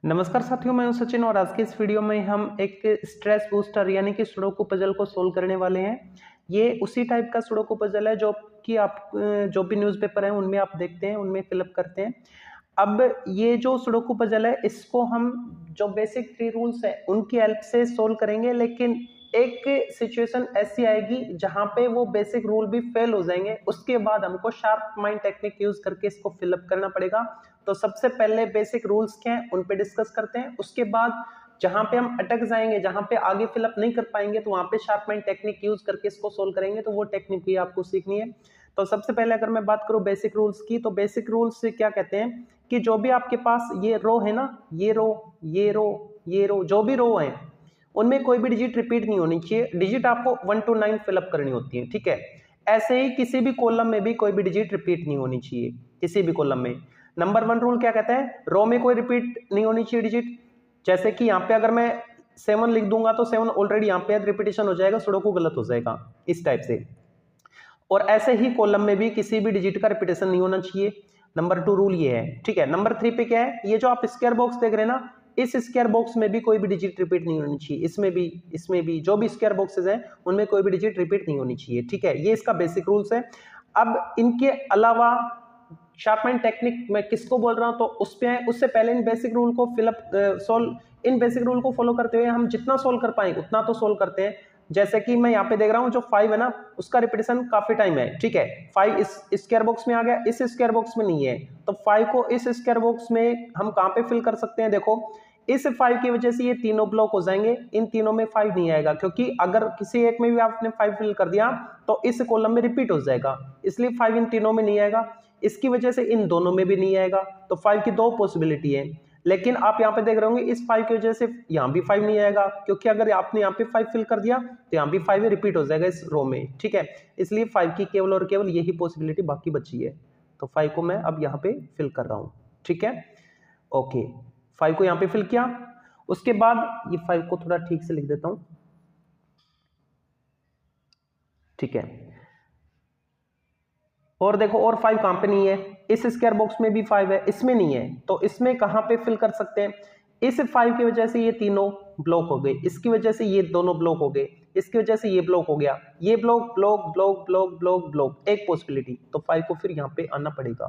नमस्कार साथियों, मैं हूं सचिन और आज के इस वीडियो में हम एक स्ट्रेस बूस्टर यानी कि सुडोकू पजल को सोल्व करने वाले हैं। ये उसी टाइप का सुडोकू पजल है जो कि आप जो भी न्यूज़पेपर है उनमें आप देखते हैं, उनमें फिलअप करते हैं। अब ये जो सुडोकू पजल है इसको हम जो बेसिक 3 रूल्स है उनकी हेल्प से सोल्व करेंगे, लेकिन एक सिचुएशन ऐसी आएगी जहां पे वो बेसिक रूल भी फेल हो जाएंगे। उसके बाद हमको शार्प माइंड टेक्निक यूज करके इसको फिलअप करना पड़ेगा। तो सबसे पहले बेसिक रूल्स क्या हैं उन पे डिस्कस करते हैं। उसके बाद जहां पे हम अटक जाएंगे, जहां पे आगे फिलअप नहीं कर पाएंगे, तो वहां पे शार्प माइंड टेक्निक यूज करके इसको सोल्व करेंगे। तो वो टेक्निक भी आपको सीखनी है। तो सबसे पहले अगर मैं बात करूं बेसिक रूल्स की, तो बेसिक रूल्स से क्या कहते हैं कि जो भी आपके पास ये रो है ना, ये रो, ये रो, ये रो, जो भी रो है उनमें कोई भी डिजिट रिपीट नहीं होनी चाहिए। डिजिट आपको 1 to 9 फिलअप करनी होती है, ठीक है। ऐसे ही किसी भी कॉलम में भी कोई भी डिजिट रिपीट नहीं होनी चाहिए, किसी भी कॉलम में। नंबर 1 रूल क्या कहता है, रो में कोई रिपीट नहीं होनी चाहिए डिजिट। जैसे कि यहाँ पे अगर मैं 7 लिख दूंगा तो 7 ऑलरेडी यहाँ पे रिपीटेशन हो जाएगा, सुडोकू गलत हो जाएगा, इस टाइप से। और ऐसे ही कॉलम में भी किसी भी डिजिट का रिपीटेशन नहीं होना चाहिए। नंबर 2 रूल ये है, ठीक है। नंबर 3 पे क्या है, ये जो आप स्क्वायर बॉक्स देख रहे हैं ना, इस स्क्वायर बॉक्स में भी कोई भी डिजिट रिपीट नहीं होनी चाहिए। इसमें भी जो भी स्क्वायर बॉक्सेस हैं उनमें कोई भी डिजिट रिपीट नहीं होनी चाहिए, ठीक है। ये इसका बेसिक रूल्स है। अब इनके अलावा शार्पमैन टेक्निक मैं किसको बोल रहा हूं, तो उस पे उससे पहले इन बेसिक रूल को इन बेसिक रूल को फॉलो करते हुए हम जितना सोल्व कर पाए उतना तो सोल्व करते हैं। जैसे कि मैं यहाँ पे देख रहा हूँ जो 5 है ना, उसका रिपीटेशन काफी टाइम है, ठीक है। 5 इस स्क्वायर बॉक्स में आ गया, इस स्क्वायर बॉक्स में नहीं है, तो 5 को इस स्क्वायर बॉक्स में हम कहाँ पे फिल कर सकते हैं। देखो, इस 5 की वजह से ये तीनों ब्लॉक हो जाएंगे, इन तीनों में 5 नहीं आएगा, क्योंकि अगर किसी एक में भी आपने 5 फिल कर दिया तो इस कॉलम में रिपीट हो जाएगा, इसलिए 5 इन तीनों में नहीं आएगा। इसकी वजह से इन दोनों में भी नहीं आएगा, तो 5 की 2 पॉसिबिलिटी है। लेकिन आप यहाँ पे देख रहे होंगे इस 5 की वजह से यहाँ भी 5 नहीं आएगा, क्योंकि अगर आपने यहाँ पे 5 फिल कर दिया तो यहाँ भी 5 रिपीट हो जाएगा इस रो में, ठीक है। इसलिए 5 की केवल और केवल यही पॉसिबिलिटी बाकी बची है। तो 5 को मैं अब यहाँ पे फिल कर रहा हूँ, ठीक है। ओके, 5 को यहाँ पे फिल किया। उसके बाद ये 5 को थोड़ा ठीक से लिख देता हूँ, ठीक है। और देखो, और 5 कहां पे नहीं है, इस स्क्वायर बॉक्स में भी 5 है, इसमें नहीं है, तो इसमें कहां पे फिल कर सकते हैं। इस 5 की वजह से ये तीनों ब्लॉक हो गए, इसकी वजह से ये दोनों ब्लॉक हो गए, इसकी वजह से ये ब्लॉक हो गया, ये block block block block block block, एक पॉसिबिलिटी। तो 5 को फिर यहाँ पे आना पड़ेगा।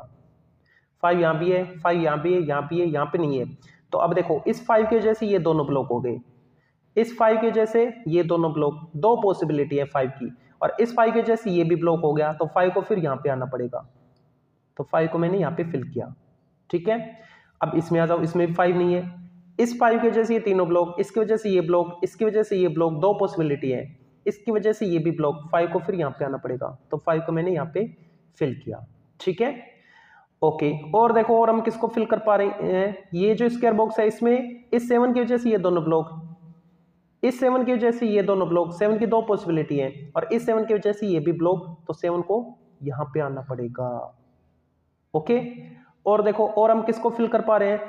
5 यहाँ भी है, 5 यहाँ भी है, यहाँ भी है, यहाँ पे नहीं है। तो अब देखो, इस 5 की वजह से ये दोनों ब्लॉक हो गए, इस 5 की वजह से ये दोनों ब्लॉक, 2 पॉसिबिलिटी है 5 की, और इस 5 की वजह से ये भी ब्लॉक हो गया, तो 5 को फिर यहाँ पे आना पड़ेगा। तो 5 को मैंने यहाँ पे फिल किया, ठीक है। अब इसमें आ जाओ, इसमें भी 5 नहीं है, इस 5 की वजह से ये तीनों ब्लॉक, इसकी वजह से ये ब्लॉक, इसकी वजह से ये ब्लॉक, 2 पॉसिबिलिटी है, इसकी वजह से ये भी ब्लॉक। 5 को फिर यहाँ पे आना पड़ेगा, तो 5 को मैंने यहाँ पे फिल किया, ठीक है। ओके, और देखो, और हम किसको फिल कर पा रहे हैं, ये जो स्क्वायर बॉक्स है इसमें इस 7 की वजह से ये दोनों ब्लॉक, इस 7 की वजह से ये दोनों ब्लॉक, 7 की 2 पॉसिबिलिटी है, और इस 7 की वजह से ये भी ब्लॉक, तो 7 को यहां पे आना पड़ेगा। ओके, और देखो, और हम किसको फिल कर पा रहे हैं,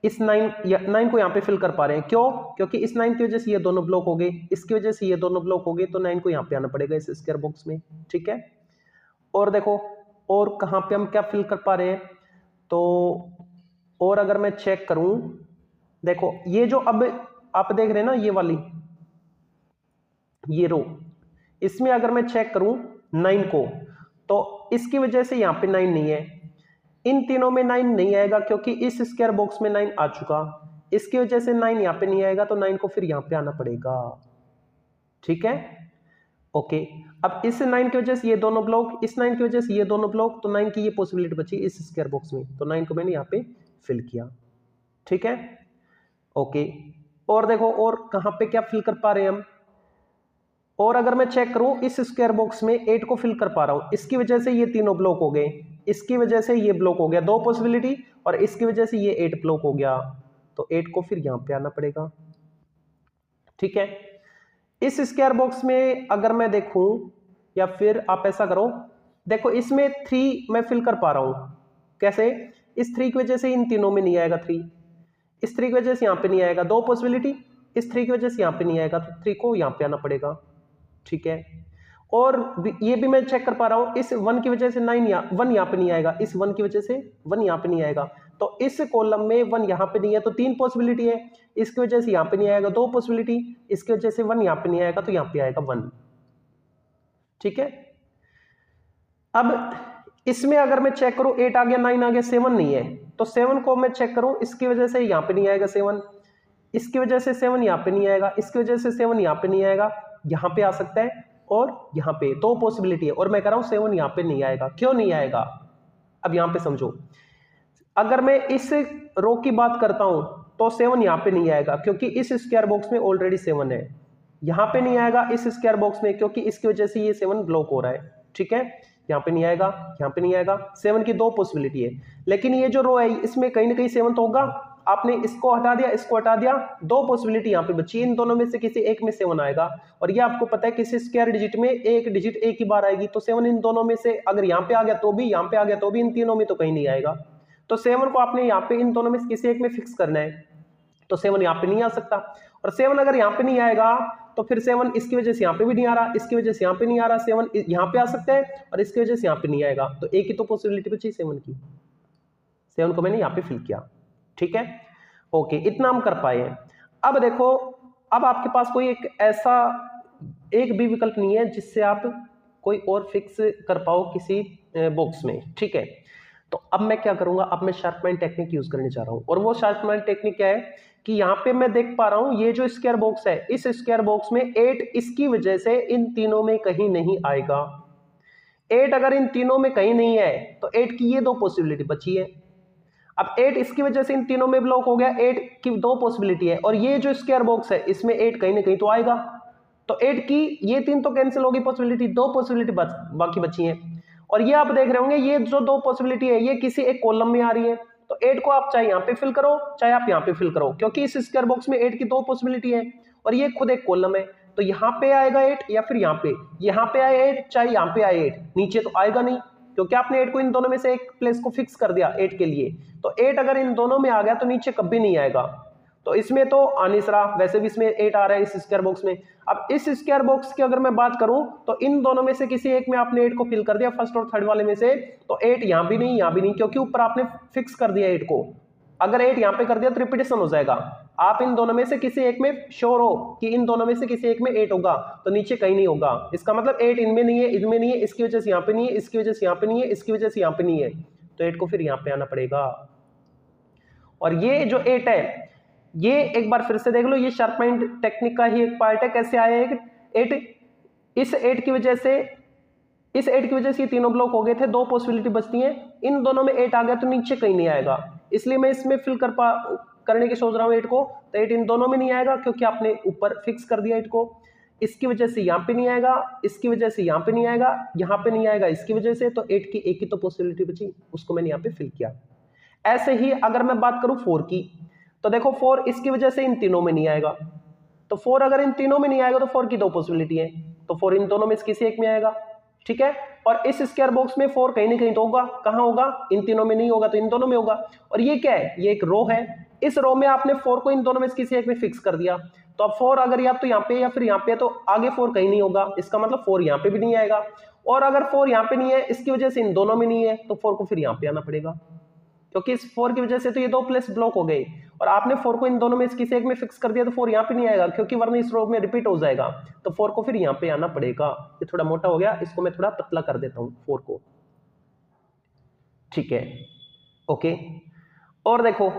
इस 9 को यहां पे फिल कर पा रहे हैं। क्यों? क्योंकि इस 9 की वजह से ये दोनों ब्लॉक हो गए, इसकी वजह से ये दोनों ब्लॉक हो गए, तो 9 को यहां पे आना पड़ेगा इस स्क्वायर बॉक्स में, ठीक है। और देखो, और कहां पे हम क्या फिल कर पा रहे हैं, तो और अगर मैं चेक करूं, देखो ये जो अब आप देख रहे हैं ना, ये वाली ये रो, इसमें अगर मैं चेक करूं 9 को, तो इसकी वजह से यहां पे 9 नहीं है, इन तीनों में 9 नहीं आएगा, क्योंकि इस स्क्वायर बॉक्स में 9 आ चुका, इसकी वजह से 9 यहां पे नहीं आएगा, तो 9 को फिर यहां पे आना पड़ेगा, ठीक है। ओके, अब इस 9 की वजह से ये दोनों ब्लॉक, इस 9 की वजह से ये दोनों ब्लॉक, तो 9 की ये पॉसिबिलिटी बची इस स्क्वायर बॉक्स में, तो 9 को मैंने यहां पे फिल किया, ठीक है। ओके, और देखो, और कहां पे क्या फिल कर पा रहे हैं हम, और अगर मैं चेक करूं इस स्क्वायर बॉक्स में 8 को फिल कर पा रहा हूं, इसकी वजह से ये तीनों ब्लॉक हो गए, इसकी वजह से ये ब्लॉक हो गया, 2 पॉसिबिलिटी, और इसकी वजह से ये 8 ब्लॉक हो गया, तो 8 को फिर यहां पे आना पड़ेगा, ठीक है। इस स्क्वायर बॉक्स में अगर मैं देखूं, या फिर आप ऐसा करो, देखो इसमें 3 मैं फिल कर पा रहा हूं, कैसे, इस 3 की वजह से इन तीनों में नहीं आएगा 3, इस 3 की वजह से यहां पे नहीं आएगा, 2 पॉसिबिलिटी, इस 3 की वजह से यहां पे नहीं आएगा, तो 3 को यहां पे आना पड़ेगा, ठीक है। और ये भी मैं चेक कर पा रहा हूं, इस 1 की वजह से 1 यहां पे नहीं आएगा, इस 1 की वजह से 1 यहां पे नहीं आएगा, तो इस कॉलम में 1 यहाँ पे नहीं है तो 3 पॉसिबिलिटी है, इसकी वजह से यहाँ पे नहीं आएगा 2 पॉसिबिलिटी, इसकी वजह से 1 यहाँ पे नहीं आएगा तो यहाँ पे आएगा 1। ठीक है, अब इसमें अगर मैं चेक करूं 8 आ गया, 9 आ गया, 7 नहीं है, तो 7 को मैं चेक करूं, इसकी वजह से यहाँ पे नहीं आएगा 7, इसकी वजह से 7 यहाँ पे नहीं आएगा, इसकी वजह से 7 यहाँ पे नहीं आएगा, यहाँ पे आ सकता है और यहाँ पे 2 पॉसिबिलिटी है, और मैं कह रहा हूं 7 यहाँ पे नहीं आएगा। क्यों नहीं आएगा, अब यहाँ पे समझो, अगर मैं इस रो की बात करता हूं तो 7 यहाँ पे नहीं आएगा क्योंकि इस स्क्वायर बॉक्स में ऑलरेडी 7 है, यहाँ पे नहीं आएगा इस स्क्वायर बॉक्स में क्योंकि इसकी वजह से ये 7 ब्लॉक हो रहा है। ठीक है, यहाँ पे नहीं आएगा, यहाँ पे नहीं आएगा, 7 की 2 पॉसिबिलिटी है, लेकिन ये जो रो है इसमें कहीं ना कहीं 7 तो होगा, आपने इसको हटा दिया, इसको हटा दिया, 2 पॉसिबिलिटी यहाँ पे बची, इन दोनों में से किसी एक में 7 आएगा, और ये आपको पता है किसी स्क्वायर डिजिट में एक डिजिट एक ही बार आएगी, तो 7 इन दोनों में से अगर यहाँ पे आ गया तो भी, यहाँ पे आ गया तो भी, इन तीनों में तो कहीं नहीं आएगा, तो 7 को आपने यहाँ पे इन दोनों में से किसी एक में फिक्स करना है, तो 7 यहाँ पे नहीं आ सकता, और 7 अगर यहाँ पे नहीं आएगा तो फिर 7 इसकी वजह से यहाँ पे भी नहीं आ रहा, इसकी वजह से यहाँ पे नहीं आ रहा, 7 यहाँ पे आ सकता है और इसकी वजह से यहाँ पे नहीं आएगा, तो एक ही तो पॉसिबिलिटी बची 7 की, 7 को मैंने यहाँ पे फिल किया। ठीक है, ओके, इतना हम कर पाए हैं। अब देखो, अब आपके पास कोई एक ऐसा एक भी विकल्प नहीं है जिससे आप कोई और फिक्स कर पाओ किसी बॉक्स में। ठीक है, तो अब मैं क्या करूंगा, अब मैं शार्पमैन टेक्निक यूज करने जा रहा हूं, और वो शार्पमैन टेक्निक क्या है कि यहाँ पे मैं देख पा रहा हूं ये जो स्क्वायर बॉक्स है, इस स्क्वायर बॉक्स में 8 इसकी वजह से इन तीनों में कहीं नहीं आएगा, 8 अगर इन तीनों में कहीं नहीं है तो 8 की ये 2 पॉसिबिलिटी बची है, अब 8 इसकी वजह से इन तीनों में ब्लॉक हो गया, 8 की 2 पॉसिबिलिटी है, और ये जो स्क्वायर बॉक्स है इसमें 8 कहीं ना कहीं तो आएगा, तो 8 की ये 3 तो कैंसिल होगी पॉसिबिलिटी, 2 पॉसिबिलिटी बाकी बची है, और ये आप देख रहे होंगे ये जो 2 पॉसिबिलिटी है ये किसी एक कॉलम में आ रही है, तो 8 को आप चाहे यहाँ पे फिल करो चाहे आप यहाँ पे फिल करो, क्योंकि इस स्क्वायर बॉक्स में 8 की 2 पॉसिबिलिटी है और ये खुद एक कॉलम है, तो यहाँ पे आएगा 8 या फिर यहाँ पे आए 8 चाहे यहाँ पे आए 8, नीचे तो आएगा नहीं क्योंकि आपने 8 को इन दोनों में से एक प्लेस को फिक्स कर दिया 8 के लिए, तो 8 अगर इन दोनों में आ गया तो नीचे कभी नहीं आएगा, तो इसमें तो आनिस रहा, वैसे भी इसमें 8 आ रहा है इस स्क्वायर बॉक्स में। अब इस स्क्वायर बॉक्स की अगर मैं बात करूं तो इन दोनों में से किसी एक में आपने 8 को फिल कर दिया, फर्स्ट और थर्ड वाले में से, तो 8 यहां भी नहीं यहां भी नहीं, क्योंकि ऊपर आपने फिक्स कर दिया 8 को, अगर 8 यहां पे कर दिया तो रिपीटेशन हो जाएगा, आप इन दोनों में से किसी एक में श्योर हो कि इन दोनों में से किसी एक में 8 होगा, तो नीचे कहीं नहीं होगा, इसका मतलब 8 इनमें नहीं है, इनमें नहीं है, इसकी वजह से यहाँ पे नहीं है, इसकी वजह से यहाँ पे नहीं है, इसकी वजह से यहाँ पे नहीं है, तो 8 को फिर यहाँ पे आना पड़ेगा। और ये जो 8 है ये एक बार फिर से देख लो, ये शार्पमैन टेक्निक का ही एक पार्ट है, कैसे आया है 8, इस 8 की वजह से ये तीनों ब्लॉक हो गए थे, 2 पॉसिबिलिटी बचती हैं, इन दोनों में 8 आ गया तो नीचे कहीं नहीं आएगा, इसलिए मैं इसमें फिल करने की सोच रहा हूँ 8 को, तो 8 इन दोनों में नहीं आएगा क्योंकि आपने ऊपर फिक्स कर दिया 8 को, इसकी वजह से यहाँ पे नहीं आएगा, इसकी वजह से यहाँ पे नहीं आएगा, यहाँ पे नहीं आएगा इसकी वजह से, तो 8 की एक ही तो पॉसिबिलिटी बची, उसको मैंने यहाँ पे फिल किया। ऐसे ही अगर मैं बात करूं 4 की, तो देखो 4 इसकी वजह से इन तीनों में नहीं आएगा, तो 4 अगर इन तीनों में नहीं आएगा तो 4 की 2 पॉसिबिलिटी है, तो 4 इन दोनों में से किसी एक में आएगा। ठीक है, और इस स्क्वायर बॉक्स में 4 कहीं ना कहीं तो होगा, कहां होगा, इन तीनों में नहीं होगा तो इन दोनों में होगा, और ये क्या है, ये एक रो है, इस रो में आपने 4 को इन दोनों में से किसी एक में फिक्स कर दिया, तो अब 4 अगर या तो यहाँ पे या फिर यहाँ पे, तो आगे 4 कहीं नहीं होगा, इसका मतलब 4 यहाँ पे भी नहीं आएगा, और अगर 4 यहाँ पे नहीं है इसकी वजह से इन दोनों में नहीं है, तो 4 को फिर यहाँ पे आना पड़ेगा, क्योंकि इस 4 की वजह से तो ये 2 प्लेस ब्लॉक हो गए, और आपने 4 को इन दोनों में से किसी एक में फिक्स कर दिया, तो 4 यहाँ पे नहीं आएगा क्योंकि वरना इस रो में रिपीट हो जाएगा, तो 4 को फिर यहाँ पे आना पड़ेगा। ये थोड़ा मोटा हो गया, इसको मैं थोड़ा पतला कर देता हूँ 4 को। ठीक है, ओके, और देखो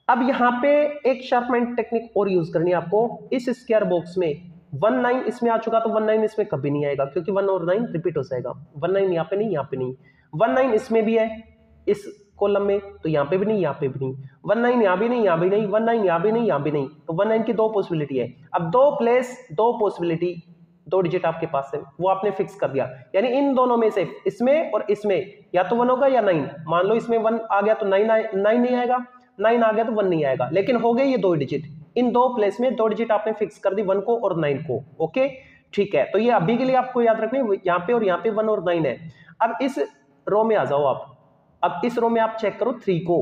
अब यहाँ पे एक शार्पमैन टेक्निक और यूज करनी है आपको, इस स्क्वायर बॉक्स में 1 9 इसमें आ चुका, तो 1 9 इसमें कभी नहीं आएगा क्योंकि 1 और 9 रिपीट हो जाएगा, 1 9 यहाँ पे नहीं, यहाँ पे नहीं, 1 9 इसमें भी है इस कॉलम में, तो यहाँ पे भी नहीं, यहाँ पे भी नहीं, 1 9 यहाँ भी नहीं, यहाँ भी नहीं, 1 9 यहाँ भी नहीं, यहाँ भी नहीं, तो 1 9 की 2 पॉसिबिलिटी है, अब 2 प्लेस 2 पॉसिबिलिटी, 2 डिजिट आपके पास है, वो आपने फिक्स कर दिया, यानी इन दोनों में से, इसमें और इसमें या तो 1 होगा या 9, मान लो इसमें 1 आ गया तो 9 नहीं आएगा, 9 आ गया तो 1 नहीं आएगा, लेकिन हो गए ये 2 डिजिट, इन 2 प्लेस में 2 डिजिट आपने फिक्स कर दी, 1 को और 9 को। ओके, ठीक है, तो ये अभी के लिए आपको याद रखना है, यहाँ पे और यहाँ पे 1 और 9 है। अब इस रो में आ जाओ आप, अब इस रो में आप चेक करो 3 को,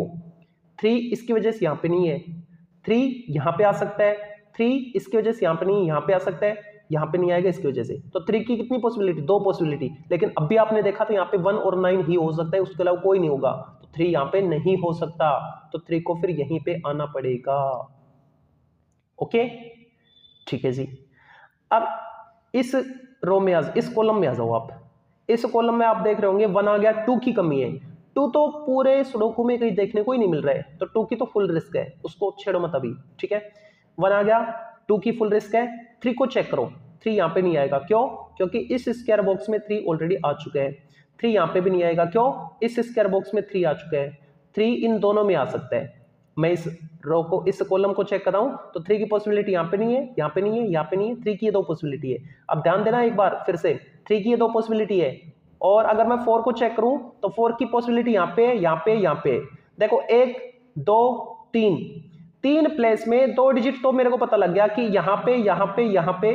3 इसकी वजह से यहाँ पे नहीं है, 3 यहाँ पे आ सकता है, 3 इसकी वजह से यहाँ पे नहीं, यहाँ पे आ सकता है, यहाँ पे नहीं आएगा इसकी वजह से, तो 3 की कितनी पॉसिबिलिटी, 2 पॉसिबिलिटी, लेकिन अभी आपने देखा तो यहाँ पे 1 और 9 ही हो सकता है, उसके अलावा कोई नहीं होगा, तो 3 यहाँ पे नहीं हो सकता, तो 3 को फिर यहीं पे आना पड़ेगा। ओके, ठीक है जी। अब इस रो में इस कॉलम में आ जाओ आप। इस कॉलम में आप देख रहे होंगे 1 आ गया, 2 की कमी है। 2 तो पूरे सुडोकू में कहीं देखने को ही नहीं मिल रहा है, तो 2 की तो फुल रिस्क है, उसको छेड़ो मत अभी, ठीक है। 1 आ गया, 2 की फुल रिस्क है। 3 को चेक करो, 3 यहाँ पे नहीं आएगा, क्यों? क्योंकि इस स्क्वायर बॉक्स में 3 ऑलरेडी आ चुके हैं। 3 यहाँ पे भी नहीं आएगा, क्यों? इस स्क्वायर बॉक्स में 3 आ चुके हैं। 3 इन दोनों में आ सकता है। मैं इस रो को, इस कॉलम को चेक कर रहा हूं, तो 3 की पॉसिबिलिटी यहाँ पे नहीं है, यहाँ पे नहीं है, यहाँ पे नहीं है। 3 की ये 2 पॉसिबिलिटी है। अब ध्यान देना एक बार फिर से, 3 की ये 2 पॉसिबिलिटी है। और अगर मैं 4 को चेक करूं, तो 4 की पॉसिबिलिटी यहाँ पे, यहाँ पे, यहाँ पे। देखो 1 2 3, 3 प्लेस में 2 डिजिट तो मेरे को पता लग गया कि यहाँ पे, यहाँ पे, यहाँ पे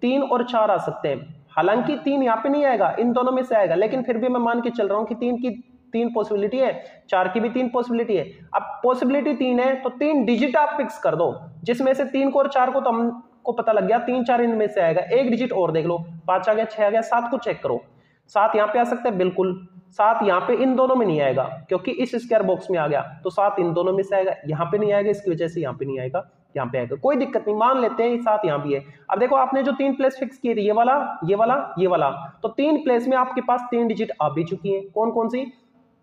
3 और 4 आ सकते हैं। हालांकि 3 यहाँ पे नहीं आएगा, इन दोनों में से आएगा, लेकिन फिर भी मैं मान के चल रहा हूं कि 3 की 3 पॉसिबिलिटी है, 4 की भी 3 पॉसिबिलिटी है। अब पॉसिबिलिटी 3 है, तो 3 डिजिट आप फिक्स कर दो, जिसमें से 3 को और 4 को तो हमको पता लग गया, 3 4 इनमें से आएगा। एक डिजिट और देख लो, 5 आ गया, 6 आ गया, 7 को चेक करो। 7 यहाँ पे आ सकता है, बिल्कुल। 7 यहाँ पे इन दोनों में नहीं आएगा, क्योंकि इस स्क्वायर बॉक्स में आ गया, तो 7 इन दोनों में से आएगा। यहाँ पे नहीं आएगा, इसकी वजह से यहाँ पे नहीं आएगा, यहाँ पे आएगा। कोई दिक्कत नहीं, मान लेते हैं 7 यहाँ भी है। अब देखो आपने जो 3 प्लेस फिक्स किए थे, ये वाला, ये वाला, ये वाला, तो 3 प्लेस में आपके पास 3 डिजिट आ भी चुकी है। कौन कौन सी?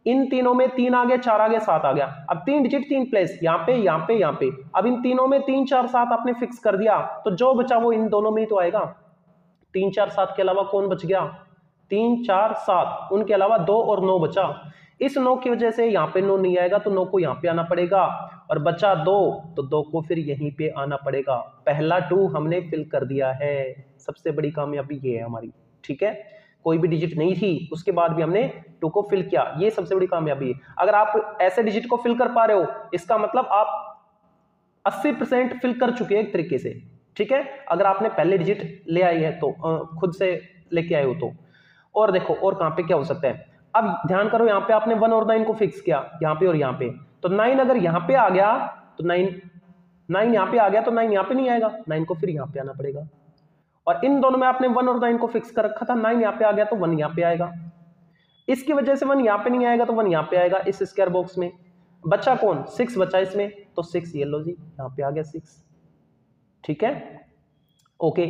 इन तीनों में 3 आ गया, 4 आ गया, 7 आ गया। अब 3 डिजिट 3 प्लेस, यहाँ पे, यहाँ पे, यहाँ पे। अब इन तीनों में 3 4 7 आपने फिक्स कर दिया, तो जो बचा वो इन दोनों में ही तो आएगा। 3 4 7 के अलावा कौन बच गया? 3 4 7, उनके अलावा 2 और 9 बचा। इस 9 की वजह से यहाँ पे 9 नहीं आएगा, तो 9 को यहाँ पे आना पड़ेगा। और बचा 2, तो 2 को फिर यहीं पे आना पड़ेगा। पहला 2 हमने फिल कर दिया है। सबसे बड़ी कामयाबी ये है हमारी, ठीक है। कोई भी डिजिट नहीं थी, उसके बाद भी हमने 2 को फिल किया, ये सबसे बड़ी कामयाबी है। अगर आप ऐसे डिजिट को फिल कर पा रहे हो, इसका मतलब आप 80% फिल कर चुके हैं एक तरीके से, ठीक है। अगर आपने पहले डिजिट ले आए हैं तो खुद से लेके आए हो तो। और देखो और कहां पे क्या हो सकता है। अब ध्यान करो, यहाँ पे आपने 1 और 9 को फिक्स किया, यहाँ पे और यहाँ पे, तो 9 अगर यहाँ पे आ गया तो 9 यहाँ पे आ गया, तो 9 यहाँ पे नहीं आएगा, 9 को फिर यहाँ पे आना पड़ेगा। और इन दोनों में आपने 1 और 9 को फिक्स कर रखा था, 9 यहाँ पे आ गया तो 1 यहाँ पे आएगा। इसकी वजह से 1 यहाँ पे नहीं आएगा, तो 1 यहाँ पे आएगा इस स्क्वायर बॉक्स में। बचा कौन? 6 बचा इसमें, तो 6 ये लो जी, यहाँ पे आ गया 6, ठीक है। ओके,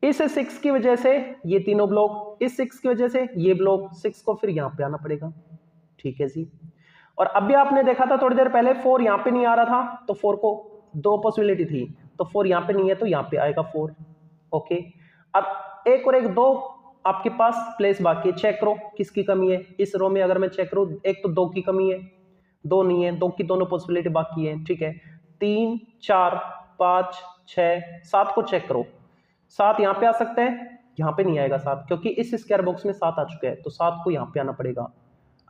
इस 6 की वजह से ये तीनों ब्लॉक, इस 6 की वजह से ये ब्लॉक, 6 को फिर यहाँ पे आना पड़ेगा, ठीक है जी। और अभी आपने देखा था थोड़ी देर पहले 4 यहाँ पे नहीं आ रहा था, तो 4 को 2 पॉसिबिलिटी थी, तो 4 यहाँ पे नहीं है, तो यहाँ पे आएगा 4। ओके, अब एक और एक 2 आपके पास प्लेस बाकी है, चेक करो किसकी कमी है। इस रो में अगर मैं चेक करूं, एक तो 2 की कमी है, 2 नहीं है, 2 की दोनों पॉसिबिलिटी बाकी है, ठीक है। 3 4 5 6 7 को चेक करो, 7 यहाँ पे आ सकता है, यहाँ पे नहीं आएगा 7, क्योंकि इस स्क्वायर बॉक्स में 7 आ चुका है, तो 7 को यहाँ पे आना पड़ेगा।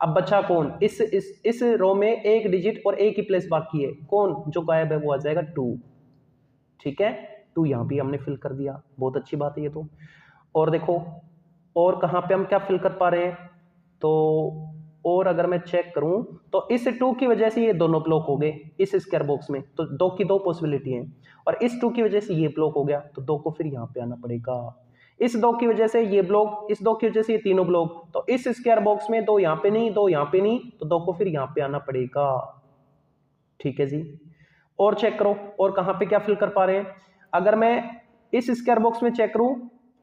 अब बचा कौन? इस रो में एक डिजिट और एक ही प्लेस बाकी है, कौन? जो गायब है वो आ जाएगा 2, ठीक है। 2 यहाँ भी हमने फिल कर दिया, बहुत अच्छी बात है ये तो। और देखो और कहाँ पे हम क्या फिल कर पा रहे हैं, तो और अगर मैं चेक करूं तो इस 2 की वजह से ये दोनों ब्लॉक हो गए इस स्क्वायर बॉक्स में, तो 2 की 2 पॉसिबिलिटी है। और इस 2 की वजह से ये ब्लॉक हो गया, तो 2 को फिर यहाँ पे आना पड़ेगा। इस 2 की वजह से ये ब्लॉक, इस 2 की वजह से ये तीनों ब्लॉक, तो इस स्क्वायर बॉक्स में 2 यहाँ पे नहीं, 2 यहाँ पे नहीं, तो 2 को फिर यहाँ पे आना पड़ेगा, ठीक है जी। और चेक करो और कहाँ पे क्या फिल कर पा रहे हैं। अगर मैं इस स्क्वायर बॉक्स में चेक करूं,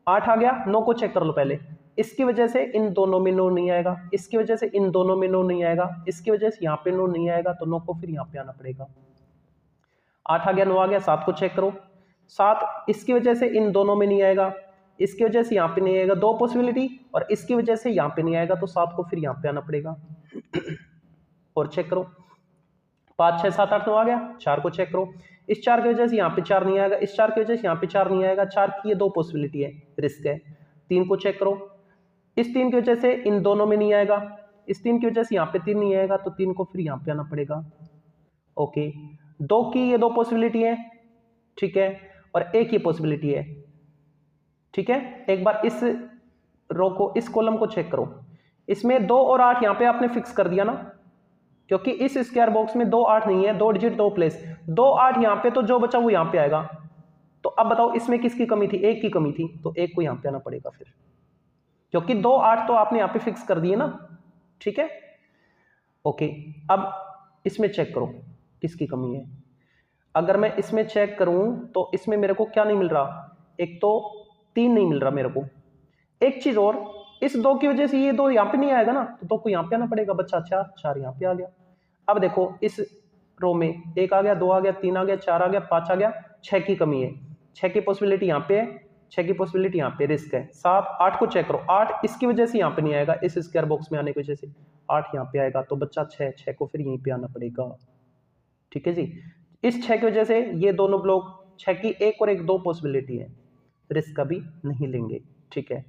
8 आ गया, 9 को चेक कर लो पहले। इसकी वजह से इन दोनों में 9 नहीं आएगा, इसकी वजह से इन दोनों में 9 नहीं आएगा, इसकी वजह से यहाँ पे 9 नहीं आएगा, तो 9 को फिर यहाँ पे आना पड़ेगा। 8 आ गया, 9 आ गया, 7 को चेक करो, 7 इसकी वजह से इन दोनों में नहीं आएगा, इसकी वजह से यहाँ पे नहीं आएगा, 2 पॉसिबिलिटी, और इसकी वजह से यहाँ पे नहीं आएगा, तो 7 को फिर यहाँ पे आना पड़ेगा। और चेक करो, 5 6 7 8 9 आ गया, 4 को चेक करो, इस 4 की वजह से यहाँ पे 4 नहीं आएगा, इस 4 की वजह से यहाँ पे 4 नहीं आएगा, 4 की ये 2 पॉसिबिलिटी है, रिस्क है। 3 को चेक करो, इस 3 की वजह से इन दोनों में नहीं आएगा, इस 3 की वजह से यहाँ पे 3 नहीं आएगा, तो 3 को फिर यहाँ पे आना पड़ेगा। ओके, 2 की ये 2 पॉसिबिलिटी है, ठीक है, और एक ही पॉसिबिलिटी है, ठीक है। एक बार इस रो को, इस कॉलम को चेक करो, इसमें 2 और 8 यहाँ पे आपने फिक्स कर दिया ना, क्योंकि इस स्क्वायर बॉक्स में 2 8 नहीं है, 2 डिजिट 2 प्लेस, 2 8 यहाँ पे, तो जो बचा वो यहाँ पे आएगा। तो अब बताओ इसमें किसकी कमी थी? एक की कमी थी, तो एक को यहाँ पे आना पड़ेगा फिर, क्योंकि 2 8 तो आपने यहाँ पे फिक्स कर दिए ना, ठीक है। ओके, अब इसमें चेक करो किसकी कमी है। अगर मैं इसमें चेक करूं तो इसमें मेरे को क्या नहीं मिल रहा, एक तो 3 नहीं मिल रहा मेरे को। एक चीज और, इस 2 की वजह से ये 2 यहाँ पे नहीं आएगा ना, तो 2 को यहाँ पे आना पड़ेगा बच्चा, 4 यहाँ पे आ गया। अब देखो इस रो में 1 आ गया, 2 आ गया, 3 आ गया, 4 आ गया, 5 आ गया, 6 की कमी है। 6 की पॉसिबिलिटी यहाँ पे है, 6 की पॉसिबिलिटी यहाँ पे, रिस्क है। 7, 8 को चेक करो, 8 इसकी वजह से यहाँ पे नहीं आएगा, इस स्क्वायर बॉक्स में आने की वजह से 8 यहाँ पे आएगा, तो बच्चा 6 को फिर यहीं पे आना पड़ेगा। ठीक है जी, इस 6 की वजह से ये दोनों ब्लॉक, 6 की 1 और 1 2 पॉसिबिलिटी है, रिस्क का भी नहीं लेंगे। ठीक है,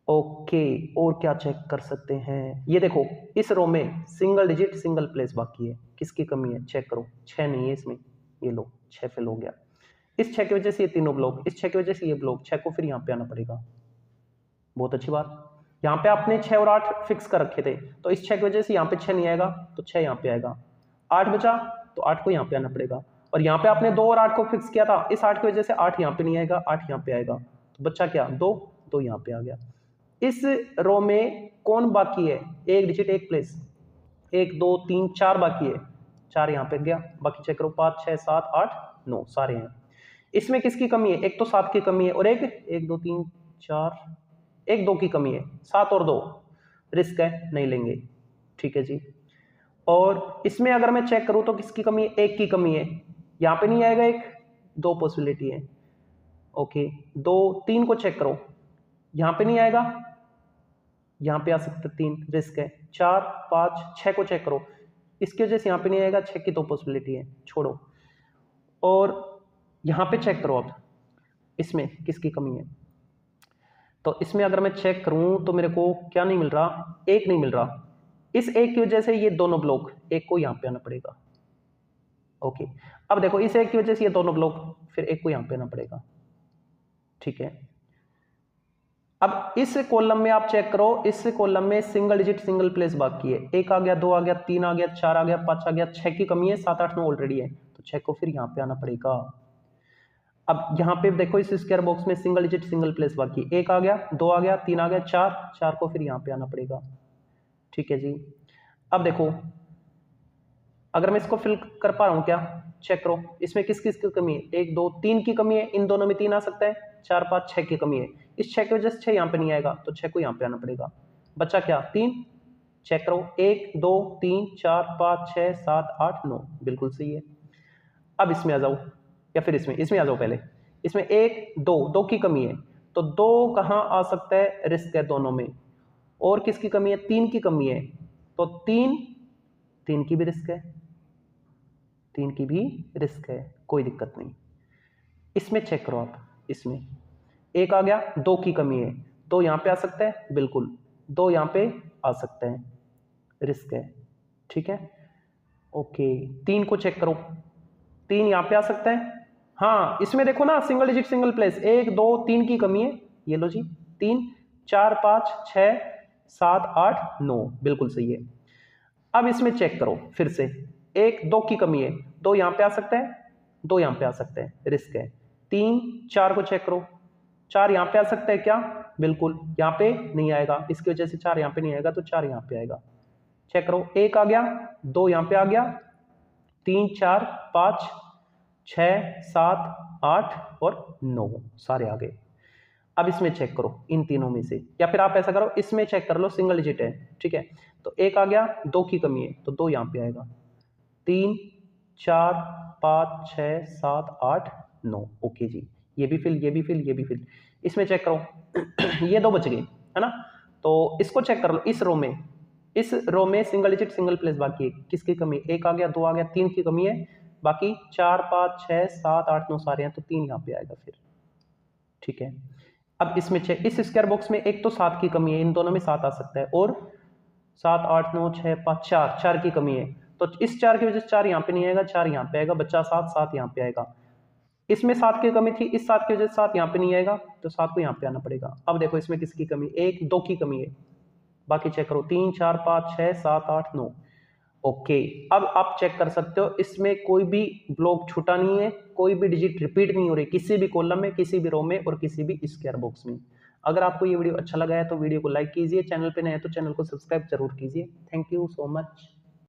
ओके, और क्या चेक कर सकते हैं, ये देखो इस रो में सिंगल डिजिट सिंगल प्लेस बाकी है, किसकी कमी है चेक करो, 6 नहीं है इसमें, ये लो 6 फिल हो गया। इस 6 की वजह से ये तीनों ब्लॉक, इस 6 की वजह से ये ब्लॉक, 6 को फिर यहाँ पे आना पड़ेगा। बहुत अच्छी बात, यहाँ पे आपने 6 और 8 फिक्स कर रखे थे, तो इस 6 की वजह से यहाँ पे 6 नहीं आएगा, तो 6 यहाँ पे आएगा। 8 बचा तो 8 को यहाँ पे आना पड़ेगा, और यहाँ पे आपने 2 और 8 को फिक्स किया था, इस 8 की वजह से 8 यहाँ पे नहीं आएगा, 8 यहाँ पे आएगा, तो बच्चा क्या 2 यहाँ पे आ गया। इस रो में कौन बाकी है, एक डिजिट एक प्लेस, 1 2 3 4 बाकी है, 4 यहाँ पे गया, बाकी चेक करो 5 6 7 8 9 सारे हैं। इसमें किसकी कमी है, एक तो 7 की कमी है, और एक 1 2 3 4 1 2 की कमी है, 7 और 2 रिस्क है, नहीं लेंगे। ठीक है जी, और इसमें अगर मैं चेक करूं तो किसकी कमी है, 1 की कमी है, यहाँ पे नहीं आएगा, 1 2 पॉसिबिलिटी है। ओके, 2 3 को चेक करो, यहाँ पे नहीं आएगा, यहाँ पे आ सकता है 3, रिस्क है। 4 5 6 को चेक करो, इसकी वजह से यहाँ पे नहीं आएगा, 6 की 2 पॉसिबिलिटी है, छोड़ो। और यहाँ पे चेक करो अब इसमें किसकी कमी है, तो इसमें अगर मैं चेक करूं तो मेरे को क्या नहीं मिल रहा, 1 नहीं मिल रहा, इस 1 की वजह से ये दोनों ब्लॉक, 1 को यहाँ पे आना पड़ेगा। ओके, अब देखो इस 1 की वजह से ये दोनों ब्लॉक, फिर 1 को यहाँ पे आना पड़ेगा। ठीक है, अब इस कॉलम में आप चेक करो, इस कॉलम में सिंगल डिजिट सिंगल प्लेस बाकी है, 1 आ गया, 2 आ गया, 3 आ गया, 4 आ गया, 5 आ गया, 6 की कमी है, 7 8 9 ऑलरेडी है, तो 6 को फिर यहाँ पे आना पड़ेगा। अब यहाँ पे देखो इस स्क्वायर बॉक्स में सिंगल डिजिट सिंगल प्लेस बाकी, 1 आ गया, 2 आ गया, 3 आ गया, 4 को फिर यहाँ पे आना पड़ेगा। ठीक है जी, अब देखो अगर मैं इसको फिल कर पा रहा हूँ क्या, चेक करो इसमें किस किस की कमी है, 1 2 3 की कमी है, इन दोनों में 3 आ सकता है, 4 5 6 की कमी है, इस 6 की वजह से 6 यहाँ पे नहीं आएगा, तो 6 को यहाँ पे आना पड़ेगा। बचा क्या 3, चेक करो 1 2 3 4 5 6 7 8 9, बिल्कुल सही है। अब इसमें आ जाओ, या फिर इसमें आ जाओ पहले, इसमें 1 2 की कमी है, तो 2 कहाँ आ सकता है, रिस्क है दोनों में। और किसकी कमी है, 3 की कमी है, तो 3 की भी रिस्क है, 3 की भी रिस्क है, कोई दिक्कत नहीं। इसमें चेक करो आप, इसमें 1 आ गया, 2 की कमी है, 2 यहाँ पे आ सकता है, बिल्कुल 2 यहाँ पे आ सकता है, रिस्क है। ठीक है, ओके, 3 को चेक करो, 3 यहाँ पे आ सकता है, हाँ इसमें देखो ना सिंगल डिजिट सिंगल प्लेस, 1 2 3 की कमी है, ये लो जी 3 4 5 6 7 8 9, बिल्कुल सही है। अब इसमें चेक करो फिर से, 1 2 की कमी है, 2 यहाँ पे आ सकता है, 2 यहाँ पे आ सकता है, रिस्क है। 3 4 को चेक करो, 4 यहाँ पे आ सकता है क्या, बिल्कुल यहाँ पे नहीं आएगा, इसकी वजह से 4 यहाँ पे नहीं आएगा, तो 4 यहाँ पे आएगा। चेक करो 1 आ गया, 2 यहाँ पे आ गया, 3 4 5 6 7 8 और 9 सारे आ गए। अब इसमें चेक करो इन तीनों में से, या फिर आप ऐसा करो इसमें चेक कर लो, सिंगल डिजिट है। ठीक है, तो 1 आ गया, 2 की कमी है, तो 2 यहाँ पे आएगा, 3 4 5 6 7 8 9, ओके जी, ये भी फिल, ये भी फिल, ये भी फिल। इसमें चेक करो ये 2 बच गए है ना, तो इसको चेक कर लो, इस रो में सिंगल डिजिट सिंगल प्लेस बाकी है, किसकी कमी, 1 आ गया, 2 आ गया, 3 की कमी है, बाकी 4 5 6 7 8 9 सारे हैं, तो 3 यहाँ पे आएगा फिर। ठीक है, अब इसमें चेक, इस स्क्वायर बॉक्स में एक तो 7 की कमी है, इन दोनों में 7 आ सकता है, और 7 8 9 6 5 4 की कमी है, तो इस 4 की वजह से 4 यहाँ पे नहीं आएगा, 4 यहाँ पे आएगा, बच्चा 7 यहाँ पे आएगा। इसमें 7 की कमी थी, इस 7 की वजह से 7 यहाँ पे नहीं आएगा, तो 7 को यहाँ पे आना पड़ेगा। अब देखो इसमें किसकी कमी, 1 2 की कमी है, बाकी चेक करो 3 4 5 6 7 8 9, ओके। अब आप चेक कर सकते हो इसमें कोई भी ब्लॉक छूटा नहीं है, कोई भी डिजिट रिपीट नहीं हो रही किसी भी कॉलम में, किसी भी रो में और किसी भी स्क्वायर बॉक्स में। अगर आपको ये वीडियो अच्छा लगा है तो वीडियो को लाइक कीजिए, चैनल पे नए हैं तो चैनल को सब्सक्राइब जरूर कीजिए। Thank you so much.